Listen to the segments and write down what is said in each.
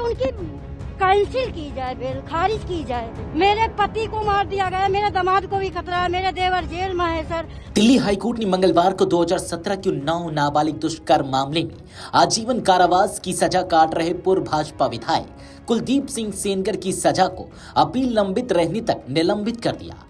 उनकी कैंसिल की जाए, बेल खारिज की जाए। मेरे पति को मार दिया गया, मेरे दामाद को भी खतरा है, मेरे देवर जेल में है सर। दिल्ली हाईकोर्ट ने मंगलवार को 2017 के उन्नाव नाबालिग दुष्कर्म मामले में आजीवन कारावास की सजा काट रहे पूर्व भाजपा विधायक कुलदीप सिंह सेनगर की सजा को अपील लंबित रहने तक निलंबित कर दिया।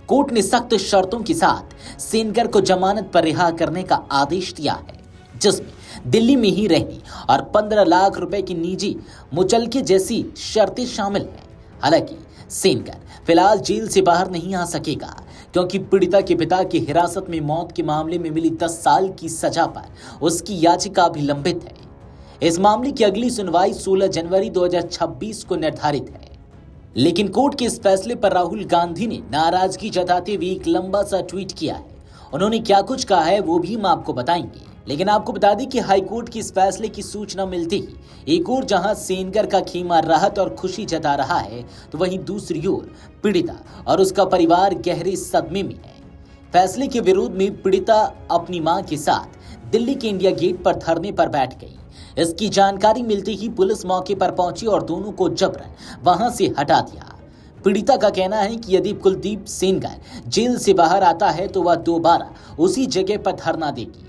कोर्ट ने सख्त शर्तों के साथ सेनगर को जमानत पर रिहा करने का आदेश दिया है, जिसमें दिल्ली में ही रहने और 15 लाख रुपए की निजी मुचलके जैसी शर्तें शामिल हैं। हालांकि सेनगर फिलहाल जेल से बाहर नहीं आ सकेगा, क्योंकि पीड़िता के पिता की हिरासत में मौत के मामले में मिली 10 साल की सजा पर उसकी याचिका भी लंबित है। इस मामले की अगली सुनवाई 16 जनवरी 2026 को निर्धारित है। लेकिन कोर्ट के इस फैसले पर राहुल गांधी ने नाराजगी जताते हुए एक लंबा सा ट्वीट किया है। उन्होंने क्या कुछ कहा है वो भी हम आपको बताएंगे, लेकिन आपको बता दें कि हाईकोर्ट के इस फैसले की सूचना मिलते ही एक ओर जहां सेनगर का खेमा राहत और खुशी जता रहा है, तो वहीं दूसरी ओर पीड़िता और उसका परिवार गहरे सदमे में है। फैसले के विरोध में पीड़िता अपनी मां के साथ दिल्ली के इंडिया गेट पर धरने पर बैठ गई। इसकी जानकारी मिलते ही पुलिस मौके पर पहुंची और दोनों को जबरन वहां से हटा दिया। पीड़िता का कहना है कि यदि कुलदीप सेनगर जेल से बाहर आता है तो वह दोबारा उसी जगह पर धरना देगी।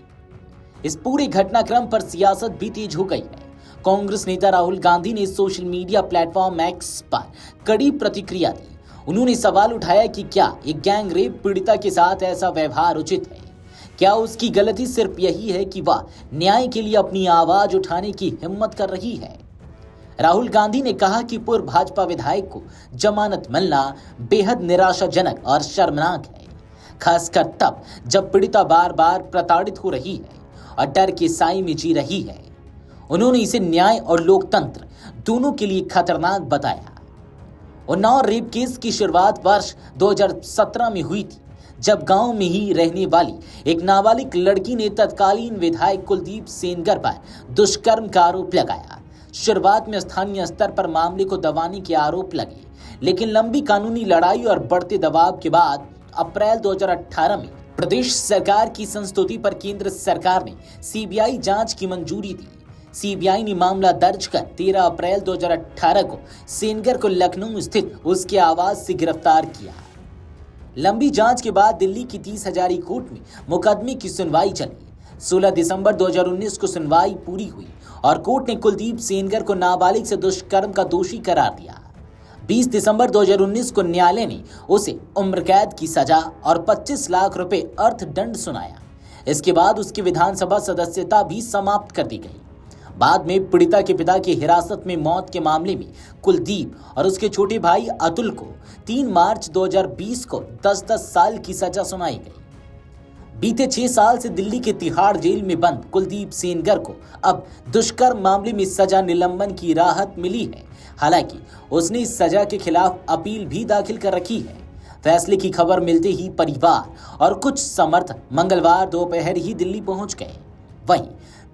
इस पूरे घटनाक्रम पर सियासत भी तेज हो गई है। कांग्रेस नेता राहुल गांधी ने सोशल मीडिया प्लेटफॉर्म एक्स पर कड़ी प्रतिक्रिया दी। उन्होंने सवाल उठाया कि क्या एक गैंग रेप पीड़िता के साथ ऐसा व्यवहार उचित है? क्या उसकी गलती सिर्फ यही है कि वह न्याय के लिए अपनी आवाज उठाने की हिम्मत कर रही है? राहुल गांधी ने कहा कि पूर्व भाजपा विधायक को जमानत मिलना बेहद निराशाजनक और शर्मनाक है, खासकर तब जब पीड़िता बार बार प्रताड़ित हो रही है और डर के साए में जी रही है। उन्होंने इसे न्याय और लोकतंत्र दोनों के लिए खतरनाक बताया। उन्नाव रेप केस की शुरुआत वर्ष 2017 में हुई थी, जब गांव में ही रहने वाली एक नाबालिग लड़की ने तत्कालीन विधायक कुलदीप सेनगर पर दुष्कर्म का आरोप लगाया। शुरुआत में स्थानीय स्तर पर मामले को दबाने के आरोप लगे, लेकिन लंबी कानूनी लड़ाई और बढ़ते दबाव के बाद अप्रैल 2018 में प्रदेश सरकार की संस्तुति पर केंद्र सरकार ने सीबीआई जांच की मंजूरी दी। सीबीआई ने मामला दर्ज कर 13 अप्रैल 2018 को सेनगर को लखनऊ स्थित उसके आवास से गिरफ्तार किया। लंबी जांच के बाद दिल्ली की 30 हजारी कोर्ट में मुकदमे की सुनवाई चली। 16 दिसंबर 2019 को सुनवाई पूरी हुई और कोर्ट ने कुलदीप सेनगर को नाबालिग से दुष्कर्म का दोषी करार दिया। 20 दिसंबर 2019 को न्यायालय ने उसे उम्र कैद की सजा और 25 लाख रुपए अर्थदंड सुनाया। इसके बाद उसकी विधानसभा सदस्यता भी समाप्त कर दी गई। बाद में पीड़िता के पिता की हिरासत में मौत के मामले में कुलदीप और उसके छोटे भाई अतुल को 3 मार्च 2020 को 10-10 साल की सजा सुनाई गई। बीते 6 साल से दिल्ली के तिहाड़ जेल में बंद कुलदीप सेनगर को अब दुष्कर्म मामले में सजा निलंबन की राहत मिली है। हालांकि उसने इस सजा के खिलाफ अपील भी दाखिल कर रखी है। फैसले की खबर मिलते ही परिवार और कुछ समर्थक मंगलवार दोपहर ही दिल्ली पहुंच गए। वहीं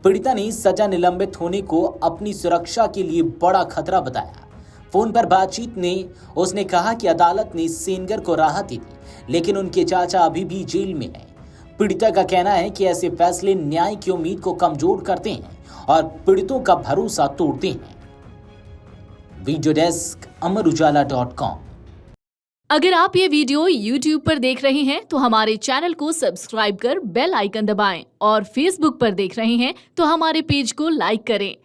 पीड़िता ने सजा निलंबित होने को अपनी सुरक्षा के लिए बड़ा खतरा बताया। फोन पर बातचीत में उसने कहा कि अदालत ने सेनगर को राहत दी, लेकिन उनके चाचा अभी भी जेल में हैं। पीड़िता का कहना है कि ऐसे फैसले न्याय की उम्मीद को कमजोर करते हैं और पीड़ितों का भरोसा तोड़ते हैं। वीडियो डेस्क अमरउजाला.com। अगर आप ये वीडियो YouTube पर देख रहे हैं तो हमारे चैनल को सब्सक्राइब कर बेल आइकन दबाएं और Facebook पर देख रहे हैं तो हमारे पेज को लाइक करें।